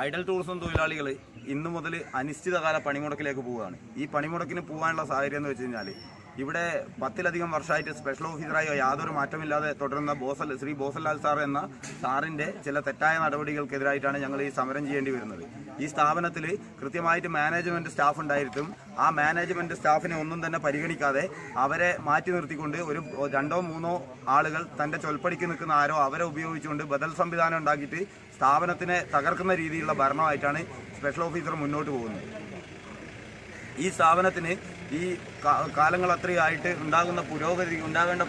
Idol tourism തൊഴിലാളികൾ ഇന്നു മുതൽ അനിശ്ചിതകാല പണിമുടക്കിലേക്ക് പോവുകയാണ്. ഈ പണിമുടക്കിന് പോകാനുള്ള സാഹചര്യം എന്ന് വെച്ച് കഴിഞ്ഞാൽ ഇവിടെ 10ലധികം വർഷമായിട്ട് സ്പെഷ്യൽ ഓഫീസറായി യാതൊരു മാറ്റമില്ലാതെ തുടരുന്ന ശ്രീ ബോസൻലാൽ സാർ എന്ന സാറിന്റെ ചില തെറ്റായ നടപടികൾക്കെതിരായിട്ടാണ് ഞങ്ങൾ ഈ സമരം ചെയ്യേണ്ടി വരുന്നത്. ഈ സ്ഥാപനത്തിൽ കൃത്യമായിട്ട് മാനേജ്മെന്റ് സ്റ്റാഫ് ഉണ്ടായിട്ടും ആ മാനേജ്മെന്റ് സ്റ്റാഫിനെ ഒന്നും തന്നെ പരിഗണിക്കാതെ അവരെ മാറ്റി നിർത്തിക്കൊണ്ട് ഒരു 2-3 ആളുകൾ തന്റെ ചൊൽപ്പടിക്ക് നിൽക്കുന്ന ആരോ അവരെ ഉപയോഗിച്ചുകൊണ്ട് ബദൽ സംവിധാനം ഉണ്ടാക്കിയിട്ട് സ്ഥാപനത്തിനെ തകർക്കുന്ന രീതിയിലുള്ള ഭരണമായിട്ടാണ് സ്പെഷ്യൽ ഓഫീസർ മുന്നോട്ട് പോകുന്നത്. ഈ സ്ഥാപനത്തിന് ഈ കാലങ്ങൾ അത്രയായിട്ട് ഉണ്ടാകേണ്ട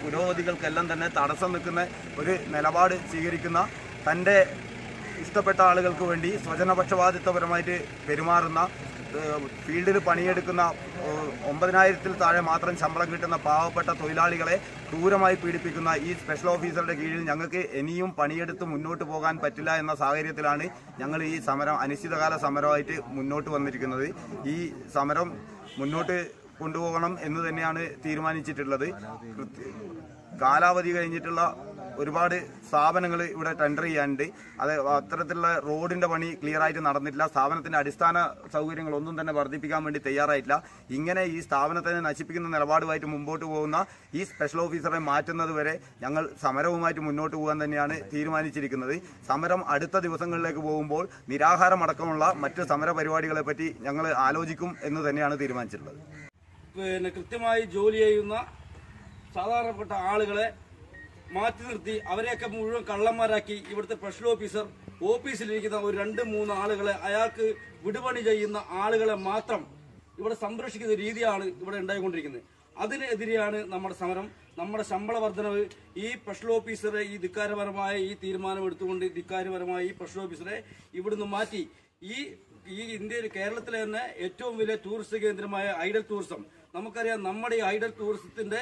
പുരോഗതികൾക്കെല്ലാം തന്നെ തടസ്സം നിൽക്കുന്ന ഒരു നിലപാട് സ്വീകരിക്കുന്ന തൻ്റെ ഇഷ്ടപ്പെട്ട ആളുകൾക്ക് വേണ്ടി സ്വജനപക്ഷപാതിത്വപരമായിട്ട് പെരുമാറുന്ന ഫീൽഡിൽ പണിയെടുക്കുന്ന 9,000-ൽ താഴെ മാത്രം ശമ്പളം കിട്ടുന്ന പാവപ്പെട്ട തൊഴിലാളികളെ ക്രൂരമായി പീഡിപ്പിക്കുന്ന ഈ സ്പെഷ്യൽ ഓഫീസറുടെ കീഴിൽ ഞങ്ങൾക്ക് ഇനിയും പണിയെടുത്ത് മുന്നോട്ട് പോകാൻ പറ്റില്ല എന്ന സാഹചര്യത്തിലാണ് ഞങ്ങൾ ഈ സമരം അനിശ്ചിതകാല സമരമായിട്ട് മുന്നോട്ട് വന്നിരിക്കുന്നത്. ഈ സമരം മുന്നോട്ട് കൊണ്ടുപോകണം എന്ന് തന്നെയാണ് തീരുമാനിച്ചിട്ടുള്ളത്. കാലാവധി കഴിഞ്ഞിട്ടുള്ള ഒരുപാട് സ്ഥാപനങ്ങൾ ഇവിടെ ടെൻഡർ ചെയ്യാനുണ്ട്. അത് അത്തരത്തിലുള്ള റോഡിന്റെ പണി ക്ലിയർ ആയിട്ട് നടന്നിട്ടില്ല. സ്ഥാപനത്തിന്റെ അടിസ്ഥാന സൗകര്യങ്ങളൊന്നും തന്നെ വർദ്ധിപ്പിക്കാൻ വേണ്ടി തയ്യാറായിട്ടില്ല. ഇങ്ങനെ ഈ സ്ഥാപനത്തെ നശിപ്പിക്കുന്ന നിലപാടുമായിട്ട് മുമ്പോട്ട് പോകുന്ന ഈ സ്പെഷ്യൽ ഓഫീസറെ മാറ്റുന്നത് വരെ ഞങ്ങൾ സമരവുമായിട്ട് മുന്നോട്ട് പോകാൻ തന്നെയാണ് തീരുമാനിച്ചിരിക്കുന്നത്. സമരം അടുത്ത ദിവസങ്ങളിലേക്ക് പോകുമ്പോൾ നിരാഹാരമടക്കമുള്ള മറ്റ് സമര പരിപാടികളെ പറ്റി ഞങ്ങൾ ആലോചിക്കും എന്ന് തന്നെയാണ് തീരുമാനിച്ചിട്ടുള്ളത്. കൃത്യമായി ജോലി ചെയ്യുന്ന സാധാരണപ്പെട്ട ആളുകളെ മാറ്റി നിർത്തി അവരെയൊക്കെ മുഴുവൻ കള്ളന്മാരാക്കി ഇവിടുത്തെ സ്പെഷ്യൽ ഓഫീസിലിരിക്കുന്ന ഒരു 2-3 ആളുകളെ അയാൾക്ക് വിടുപണി ചെയ്യുന്ന ആളുകളെ മാത്രം ഇവിടെ സംരക്ഷിക്കുന്ന രീതിയാണ് ഇവിടെ ഉണ്ടായിക്കൊണ്ടിരിക്കുന്നത്. അതിനെതിരെയാണ് നമ്മുടെ സമരം. നമ്മുടെ ശമ്പള വർധനവ് ഈ സ്പെഷ്യൽ ഓഫീസറെ ഈ ധിക്കാരപരമായ ഈ തീരുമാനം എടുത്തുകൊണ്ട് ധിക്കാരപരമായ ഈ സ്പെഷ്യൽ ഓഫീസറെ ഇവിടുന്ന് മാറ്റി ഈ ഇന്ത്യയിൽ കേരളത്തിലെ തന്നെ ഏറ്റവും വലിയ ടൂറിസ്റ്റ് കേന്ദ്രമായ ഐഡൽ ടൂറിസം, നമുക്കറിയാം നമ്മുടെ ഈ ഐഡൽ ടൂറിസത്തിന്റെ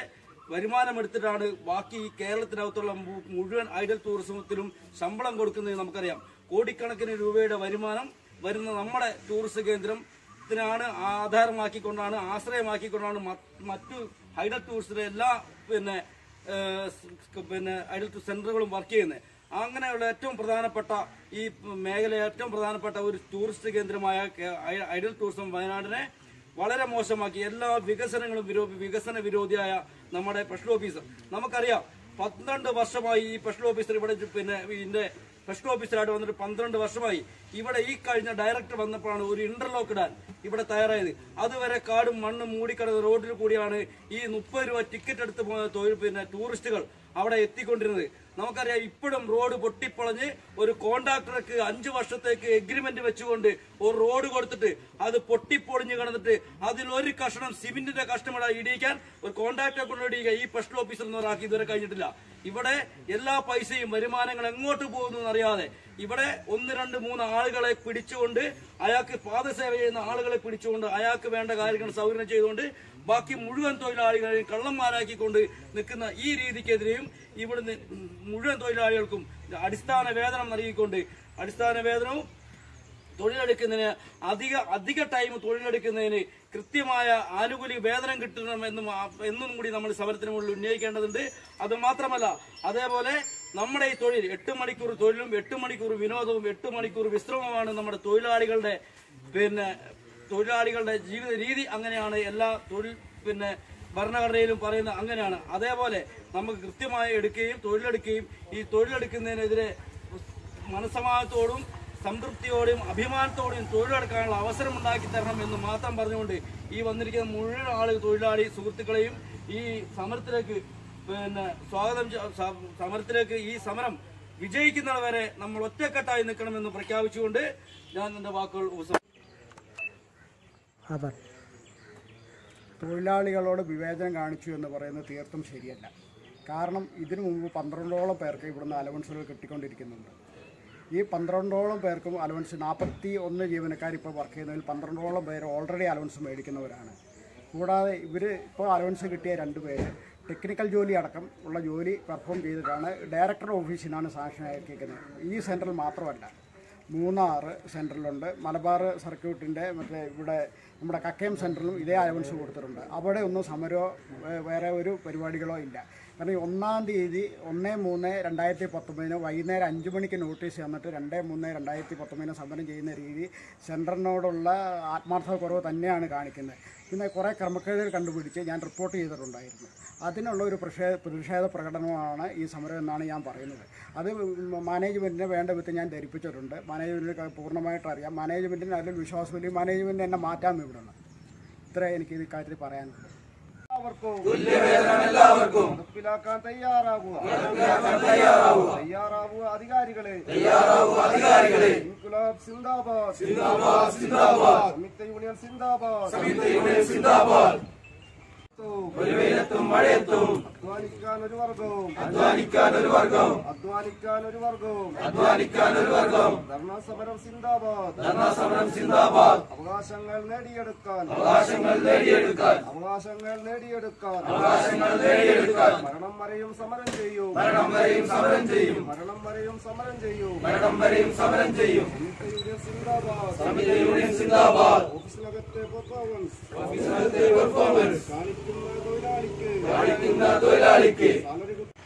വരുമാനം എടുത്തിട്ടാണ് ബാക്കി ഈ കേരളത്തിനകത്തുള്ള മുഴുവൻ ഐഡൽ ടൂറിസത്തിലും ശമ്പളം കൊടുക്കുന്നത്. നമുക്കറിയാം കോടിക്കണക്കിന് രൂപയുടെ വരുമാനം വരുന്ന നമ്മുടെ ടൂറിസ്റ്റ് കേന്ദ്രത്തിനാണ് ആശ്രയമാക്കിക്കൊണ്ടാണ് മറ്റു ഐഡൽ ടൂറിസ്റ്റിലെ എല്ലാ ഐഡൽ സെന്ററുകളും വർക്ക് ചെയ്യുന്നത്. അങ്ങനെയുള്ള ഏറ്റവും പ്രധാനപ്പെട്ട ഈ മേഖല ഏറ്റവും പ്രധാനപ്പെട്ട ഒരു ടൂറിസ്റ്റ് കേന്ദ്രമായ ഐഡൽ ടൂറിസം വയനാടിനെ വളരെ മോശമാക്കി എല്ലാ വികസനങ്ങളും വികസന വിരോധിയായ നമ്മുടെ സ്പെഷ്യൽ ഓഫീസർ. നമുക്കറിയാം 12 വർഷമായി ഈ സ്പെഷ്യൽ ഓഫീസർ ഇവിടെ ഇതിന്റെ സ്പെഷ്യൽ ഓഫീസറായിട്ട് വന്നിട്ട് 12 വർഷമായി. ഇവിടെ ഈ കഴിഞ്ഞ ഡയറക്ടർ വന്നപ്പോഴാണ് ഒരു ഇന്റർലോക്ക് ഇടാൻ ഇവിടെ തയ്യാറായത്. അതുവരെ കാടും മണ്ണും മൂടിക്കിടന്ന റോഡിൽ കൂടിയാണ് ഈ 30 രൂപ ടിക്കറ്റ് എടുത്ത് ടൂറിസ്റ്റുകൾ അവിടെ എത്തിക്കൊണ്ടിരുന്നത്. നമുക്കറിയാം ഇപ്പോഴും റോഡ് പൊട്ടിപ്പൊളഞ്ഞ് ഒരു കോൺട്രാക്ടർക്ക് 5 വർഷത്തേക്ക് എഗ്രിമെന്റ് വെച്ചുകൊണ്ട് ഒരു റോഡ് കൊടുത്തിട്ട് അത് പൊട്ടിപ്പൊളിഞ്ഞ് കിടന്നിട്ട് അതിലൊരു കഷ്ണം സിമെന്റിന്റെ കഷ്ണം ഇടിയിക്കാൻ ഒരു കോൺട്രാക്ടറെ കൊണ്ട് ഇടിയിക്കുക ഈ സ്പെഷ്യൽ ഓഫീസർ എന്നൊരാക്കി ഇതുവരെ കഴിഞ്ഞിട്ടില്ല. ഇവിടെ എല്ലാ പൈസയും വരുമാനങ്ങൾ എങ്ങോട്ട് പോകുന്നു എന്നറിയാതെ ഇവിടെ 1, 2, 3 ആളുകളെ പിടിച്ചുകൊണ്ട് അയാൾക്ക് പാദസേവ ചെയ്യുന്ന ആളുകളെ പിടിച്ചുകൊണ്ട് അയാൾക്ക് വേണ്ട കാര്യങ്ങൾ സൗകര്യം ചെയ്തുകൊണ്ട് ബാക്കി മുഴുവൻ തൊഴിലാളികളെയും കള്ളന്മാരാക്കിക്കൊണ്ട് നിൽക്കുന്ന ഈ രീതിക്കെതിരെയും ഇവിടുന്ന് മുഴുവൻ തൊഴിലാളികൾക്കും അടിസ്ഥാന വേതനം നൽകിക്കൊണ്ട് അടിസ്ഥാന വേതനവും തൊഴിലെടുക്കുന്നതിന് അധിക ടൈം തൊഴിലെടുക്കുന്നതിന് കൃത്യമായ ആനുകൂല്യ വേതനം എന്നും കൂടി നമ്മൾ സമരത്തിന് മുകളിൽ ഉന്നയിക്കേണ്ടതുണ്ട്. അത് മാത്രമല്ല അതേപോലെ നമ്മുടെ ഈ തൊഴിൽ 8 മണിക്കൂർ തൊഴിലും 8 മണിക്കൂർ വിനോദവും 8 മണിക്കൂർ വിശ്രമമാണ് നമ്മുടെ തൊഴിലാളികളുടെ ജീവിത രീതി. അങ്ങനെയാണ് എല്ലാ ഭരണഘടനയിലും പറയുന്നത് അങ്ങനെയാണ്. അതേപോലെ നമുക്ക് കൃത്യമായി തൊഴിലെടുക്കുകയും ഈ തൊഴിലെടുക്കുന്നതിനെതിരെ മനസ്സമാധാനത്തോടും സംതൃപ്തിയോടും അഭിമാനത്തോടെയും തൊഴിലെടുക്കാനുള്ള അവസരം ഉണ്ടാക്കി തരണം എന്ന് മാത്രം പറഞ്ഞുകൊണ്ട് ഈ വന്നിരിക്കുന്ന മുഴുവൻ തൊഴിലാളി സുഹൃത്തുക്കളെയും ഈ സമരത്തിലേക്ക് സമരത്തിലേക്ക് ഈ സമരം വിജയിക്കുന്നവരെ നമ്മൾ ഒറ്റക്കെട്ടായി നിൽക്കണമെന്ന് പ്രഖ്യാപിച്ചുകൊണ്ട് ഞാൻ എന്റെ വാക്കുകൾ തൊഴിലാളികളോട് വിവേചനം കാണിച്ചു എന്ന് പറയുന്നത് തീർത്തും ശരിയല്ല. കാരണം ഇതിനു മുമ്പ് 12ഓളം പേർക്ക് ഇവിടുന്ന് അലവൻസുകൾ കിട്ടിക്കൊണ്ടിരിക്കുന്നുണ്ട്. ഈ 12ഓളം പേർക്കും അലവൻസ് 41 ജീവനക്കാർ ഇപ്പോൾ വർക്ക് ചെയ്യുന്നതിൽ 12ഓളം പേര് ഓൾറെഡി അലവൻസ് മേടിക്കുന്നവരാണ്. കൂടാതെ ഇപ്പോൾ അലവൻസ് കിട്ടിയ 2 പേര് ടെക്നിക്കൽ ജോലി അടക്കം ഉള്ള ജോലി പെർഫോം ചെയ്തിട്ടാണ് ഡയറക്ടറുടെ ഓഫീസിൽ നിന്നാണ് സാങ്ഷൻ അയക്കുന്നത്. ഈ സെൻറ്ററിൽ മാത്രമല്ല 3 സെൻറ്ററിലുണ്ട്. മലബാർ സർക്യൂട്ടിൻ്റെ ഇവിടെ നമ്മുടെ കക്കയം സെൻറ്ററിലും ഇതേ അലവൻസ് കൊടുത്തിട്ടുണ്ട്. അവിടെ ഒന്നും സമരമോ വേറെ ഒരു പരിപാടികളോ ഇല്ല. കാരണം 1-ാം തീയതി 1/3/2019 വൈകുന്നേരം 5 മണിക്ക് നോട്ടീസ് തന്നിട്ട് 2/3/2019 സമരം ചെയ്യുന്ന രീതി സെൻറ്ററിനോടുള്ള ആത്മാർത്ഥതക്കുറവ് തന്നെയാണ് കാണിക്കുന്നത്. പിന്നെ കുറേ ക്രമക്കേടുകൾ കണ്ടുപിടിച്ച് ഞാൻ റിപ്പോർട്ട് ചെയ്തിട്ടുണ്ടായിരുന്നു. അതിനുള്ള ഒരു പ്രതിഷേധ പ്രകടനമാണ് ഈ സമരം എന്നാണ് ഞാൻ പറയുന്നത്. അത് മാനേജ്മെൻറ്റിനെ വേണ്ട വിധത്തിൽ ഞാൻ ധരിപ്പിച്ചിട്ടുണ്ട്. മാനേജ്മെൻറ്റിന് പൂർണ്ണമായിട്ട് അറിയാം. മാനേജ്മെൻറ്റിന് അതിൽ വിശ്വാസമില്ല. മാനേജ്മെൻറ്റ് എന്നെ മാറ്റാൻ ഇവിടുന്ന്. ഇത്രേ എനിക്ക് ഈ കാര്യത്തിൽ പറയാനുള്ളത്. എല്ലാവർക്കും നടപ്പിലാക്കാൻ തയ്യാറാവുക അധികാരികളെ. ഇൻക്ലാബ് സിന്ദാബാദ്, സംയുക്ത യൂണിയൻ സിന്ദാബാദ്. മഴയത്തും അധ്വാനിക്കാൻ ഒരു വർഗവും ധർണാ സമരം സിന്ദാബാദ്. അവകാശങ്ങൾ നേടിയെടുക്കാൻ മരണം വരെയും സമരം ചെയ്യൂ. സംയുക്ത യൂണിയൻ സിന്ദാബാദ്. ഓഫീസിനകത്തെ പെർഫോമൻസ് കാണിക്കുന്ന തൊഴിലാളിക്ക്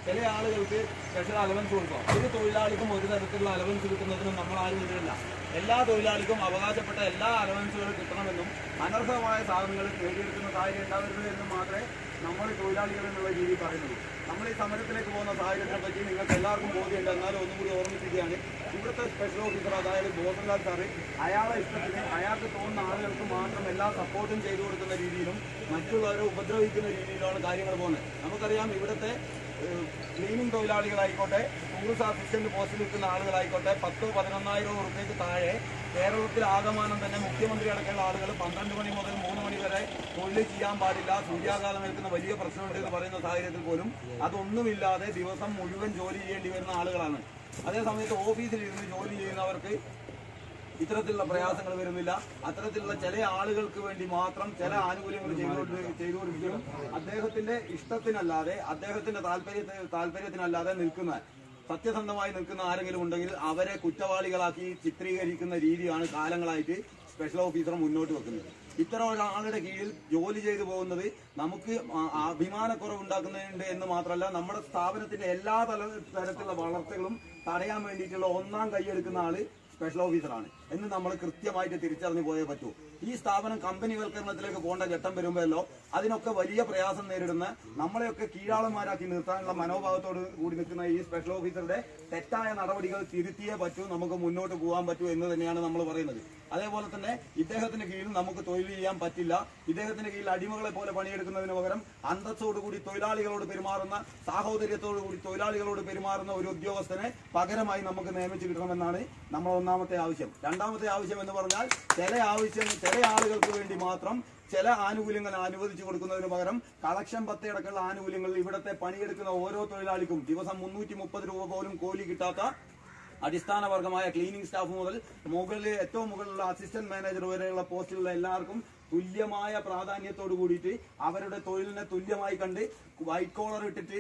ചില ആളുകൾക്ക് സ്പെഷ്യൽ അലവൻസ് കൊടുക്കാം. ഒരു തൊഴിലാളിക്കും ഒരു തരത്തിലുള്ള അലവൻസ് കിട്ടുന്നതിനും നമ്മൾ ആരും ഇതില്ല. എല്ലാ തൊഴിലാളിക്കും അവകാശപ്പെട്ട എല്ലാ അലവൻസുകളും കിട്ടണമെന്നും അനർഹമായ സാധനങ്ങൾ നേടിയെടുക്കുന്ന സാഹചര്യം ഉണ്ടാവരുത് എന്നും മാത്രമേ നമ്മൾ തൊഴിലാളികൾ എന്നുള്ള രീതിയിൽ പറയുന്നുള്ളൂ. നമ്മൾ ഈ സമരത്തിലേക്ക് പോകുന്ന സാഹചര്യത്തെ പറ്റി നിങ്ങൾക്ക് എല്ലാവർക്കും ബോധ്യമുണ്ട്. എന്നാലും ഒന്നും കൂടി ഓർമ്മിപ്പിക്കുകയാണ്. ഇവിടുത്തെ സ്പെഷ്യൽ ഓഫീസർ, അതായത് ബോധൻലാൽ സാറ്, അയാളെ ഇഷ്ടത്തിന് അയാൾക്ക് തോന്നുന്ന ആളുകൾക്ക് മാത്രം എല്ലാ സപ്പോർട്ടും ചെയ്തു കൊടുക്കുന്ന രീതിയിലും മറ്റുള്ളവരെ ഉപദ്രവിക്കുന്ന രീതിയിലാണ് കാര്യങ്ങൾ പോകുന്നത്. നമുക്കറിയാം, ഇവിടുത്തെ ക്ലീനിങ് തൊഴിലാളികളായിക്കോട്ടെ, ടൂറിസ്റ്റ് അസിസ്റ്റന്റ് പോസ്റ്റിൽ നിൽക്കുന്ന ആളുകളായിക്കോട്ടെ, 10,000-11,000 രൂപയ്ക്ക് താഴെ കേരളത്തിൽ ആകമാനം തന്നെ മുഖ്യമന്ത്രി അടക്കമുള്ള ആളുകൾ 12 മണി മുതൽ 3 മണി വരെ തൊഴിൽ ചെയ്യാൻ പാടില്ല, സൂര്യാഘാതം ഏൽക്കുന്ന വലിയ പ്രശ്നമുണ്ട് എന്ന് പറയുന്ന സാഹചര്യത്തിൽ പോലും അതൊന്നുമില്ലാതെ ദിവസം മുഴുവൻ ജോലി ചെയ്യേണ്ടി വരുന്ന ആളുകളാണ്. അതേസമയത്ത് ഓഫീസിലിരുന്ന് ജോലി ചെയ്യുന്നവർക്ക് ഇത്തരത്തിലുള്ള പ്രയാസങ്ങൾ വരുന്നില്ല. അത്തരത്തിലുള്ള ചില ആളുകൾക്ക് വേണ്ടി മാത്രം ചില ആനുകൂല്യങ്ങൾ ചെയ്തു കൊടുക്കുകയും അദ്ദേഹത്തിന്റെ ഇഷ്ടത്തിനല്ലാതെ, അദ്ദേഹത്തിന്റെ താല്പര്യത്തിനല്ലാതെ നിൽക്കുന്ന, സത്യസന്ധമായി നിൽക്കുന്ന ആരെങ്കിലും ഉണ്ടെങ്കിൽ അവരെ കുറ്റവാളികളാക്കി ചിത്രീകരിക്കുന്ന രീതിയാണ് കാലങ്ങളായിട്ട് സ്പെഷ്യൽ ഓഫീസർ മുന്നോട്ട് വെക്കുന്നത്. ഇത്തരം ഒരാളുടെ കീഴിൽ ജോലി ചെയ്തു പോകുന്നത് നമുക്ക് അഭിമാനക്കുറവുണ്ടാക്കുന്നുണ്ട് എന്ന് മാത്രമല്ല, നമ്മുടെ സ്ഥാപനത്തിന്റെ എല്ലാ തരത്തിലുള്ള വളർച്ചകളും തടയാൻ വേണ്ടിയിട്ടുള്ള 1-ാം കൈയെടുക്കുന്ന ആള് സ്പെഷ്യൽ ഓഫീസറാണ് എന്ന് നമ്മൾ കൃത്യമായിട്ട് തിരിച്ചറിഞ്ഞു പോയേ പറ്റൂ. ഈ സ്ഥാപനം കമ്പനിവൽക്കരണത്തിലേക്ക് പോകേണ്ട ഘട്ടം വരുമ്പോഴല്ലോ അതിനൊക്കെ വലിയ പ്രയാസം നേരിടുന്ന, നമ്മളെയൊക്കെ കീഴാളന്മാരാക്കി നിർത്താനുള്ള മനോഭാവത്തോട് കൂടി നിൽക്കുന്ന ഈ സ്പെഷ്യൽ ഓഫീസറുടെ തെറ്റായ നടപടികൾ തിരുത്തിയേ പറ്റൂ, നമുക്ക് മുന്നോട്ട് പോകാൻ പറ്റൂ എന്ന് തന്നെയാണ് നമ്മൾ പറയുന്നത്. അതേപോലെ തന്നെ ഇദ്ദേഹത്തിന്റെ കീഴിൽ നമുക്ക് തൊഴിൽ ചെയ്യാൻ പറ്റില്ല. ഇദ്ദേഹത്തിന്റെ കീഴിൽ അടിമകളെ പോലെ പണിയെടുക്കുന്നതിന് പകരം അന്തസ്സോടുകൂടി തൊഴിലാളികളോട് പെരുമാറുന്ന, സാഹോദര്യത്തോടു കൂടി തൊഴിലാളികളോട് പെരുമാറുന്ന ഒരു ഉദ്യോഗസ്ഥനെ പകരമായി നമുക്ക് നിയമിച്ചു കിട്ടണമെന്നാണ് നമ്മൾ ഒന്നാമത്തെ ആവശ്യം. രണ്ടാമത്തെ ആവശ്യം എന്ന് പറഞ്ഞാൽ ചില ആളുകൾക്ക് വേണ്ടി മാത്രം ചില ആനുകൂല്യങ്ങൾ അനുവദിച്ചു കൊടുക്കുന്നതിന് പകരം കളക്ഷൻ 10 അടക്കമുള്ള ആനുകൂല്യങ്ങൾ ഇവിടുത്തെ പണിയെടുക്കുന്ന ഓരോ തൊഴിലാളിക്കും ദിവസം 330 രൂപ പോലും കൂലി കിട്ടാത്ത അടിസ്ഥാന വർഗമായ ക്ലീനിംഗ് സ്റ്റാഫ് മുതൽ ഏറ്റവും മുകളിലുള്ള അസിസ്റ്റന്റ് മാനേജർ വരെയുള്ള പോസ്റ്റിലുള്ള എല്ലാവർക്കും തുല്യമായ പ്രാധാന്യത്തോടു കൂടിയിട്ട് അവരുടെ തൊഴിലിനെ തുല്യമായി കണ്ട് വൈറ്റ് കോളർ ഇട്ടിട്ട്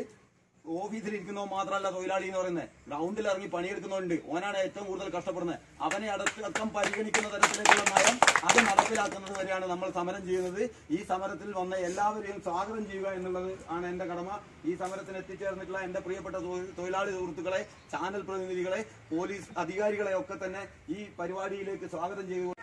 ഓഫീസിലിരിക്കുന്നവ മാത്രമല്ല തൊഴിലാളി എന്ന് പറയുന്നത്, ഗ്രൗണ്ടിൽ ഇറങ്ങി പണിയെടുക്കുന്നവരുണ്ട്. ഓനാണ് ഏറ്റവും കൂടുതൽ കഷ്ടപ്പെടുന്നത്. അവനെ അടക്കം പരിഗണിക്കുന്ന തരത്തിലേക്കുള്ള നയം അത് നടപ്പിലാക്കുന്നത് വരെയാണ് നമ്മൾ സമരം ചെയ്യുന്നത്. ഈ സമരത്തിൽ വന്ന എല്ലാവരെയും സ്വാഗതം ചെയ്യുക എന്നുള്ളത് ആണ് എന്റെ കടമ. ഈ സമരത്തിന് എത്തിച്ചേർന്നിട്ടുള്ള എന്റെ പ്രിയപ്പെട്ട തൊഴിലാളി സുഹൃത്തുക്കളെ, ചാനൽ പ്രതിനിധികളെ, പോലീസ് അധികാരികളെ ഒക്കെ തന്നെ ഈ പരിപാടിയിലേക്ക് സ്വാഗതം ചെയ്യുക.